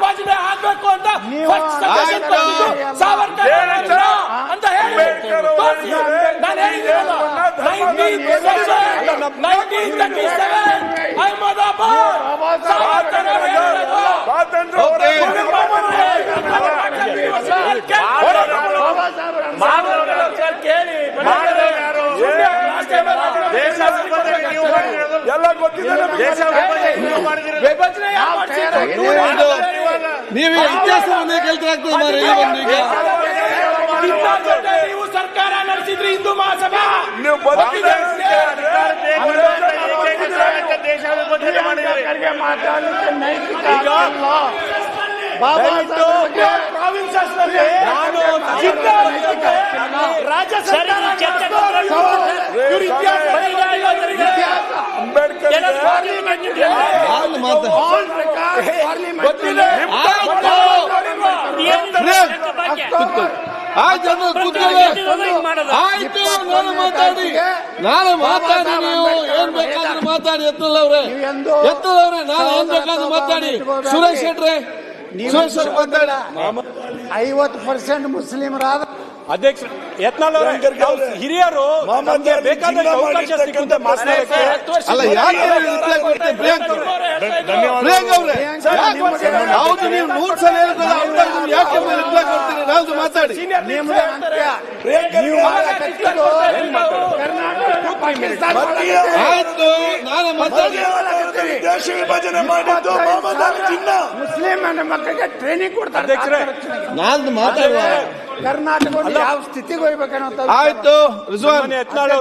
ವಿಭಜನೆ ಆಗ್ಬೇಕು ಅಂತ ಸಾವರ್ಕರ್ ಅಂತ ಹೇಳಿ ನಾನು ಹೇಳಿದ್ದೀನಲ್ಲ 1937 ಅಹಮದಾಬಾದ್ ಸಾವರ್ಕರ್ ಕೇಳಿ ಎಲ್ಲ ಗೊತ್ತಿದೆ. ನೀವು ಇತಿಹಾಸವನ್ನೇ ಕಲ್ತಾಗ್ತದೆ ಮಾರ. ನೀವು ಸರ್ಕಾರ ನಡೆಸಿದ್ರಿ ಹಿಂದೂ ಮಹಾಸಭಾ, ನೀವು ರಾಜ್ಯ ಸರ್ಕಾರ ಆಯ್ತು, ನಾನು ಮಾತಾಡಿ ನೀವು ಏನ್ ಬೇಕಾದ್ರೂ ಮಾತಾಡಿ. ಎತ್ತಲವ್ರೆ ನಾನು ಏನ್ ಬೇಕಾದ್ರೂ ಮಾತಾಡಿ. ಸುರೇಶ್ ಶೆಟ್ರೆ, ಸುರೇಶ್ ಅವ್ರು ಮಾತಾಡಿ. 50% ಮುಸ್ಲಿಮರಾದ ಅಧ್ಯಕ್ಷ ಯತ್ನಾಳ್ ಹಿರಿಯರು ಬೇಕಾದ ಅವಕಾಶ ಸಿಗುತ್ತೆ ಮಾತನಾಡಕ್ಕೆ. ಅಲ್ಲ, ಯಾಕೆ ರಿಪ್ಲೈ ಕೊಡ್ತೇವೆ ಪ್ರಿಯಾಂಕ್ ಅವ್ರೆ? ಹೌದು, ನೀವು 100 ಸಲ ಹೇಳ್ತಾರೆ, ಯಾಕೆ ರಿಪ್ಲೈ ಕೊಡ್ತೀರಿ? ನಾವು ಮಾತಾಡಿ. ಆಯ್ತು, ನಾನು ಮಾತಾಡಿ. ದೇಶ ವಿಭಜನೆ ಮಾಡಿದ್ದು ಮುಸ್ಲಿಂ ಮಕ್ಕಳಿಗೆ ಟ್ರೈನಿಂಗ್ ಕೊಡ್ತಾರೆ. ನಾನು ಮಾತಾಡುವ ಕರ್ನಾಟಕದಲ್ಲಿ ಯಾವ ಸ್ಥಿತಿಗೆ ಹೋಗ್ಬೇಕನ್ನೋ ಆಯ್ತು. ರಿಜ್ವಾನ್ ಯತ್ನಾಳ್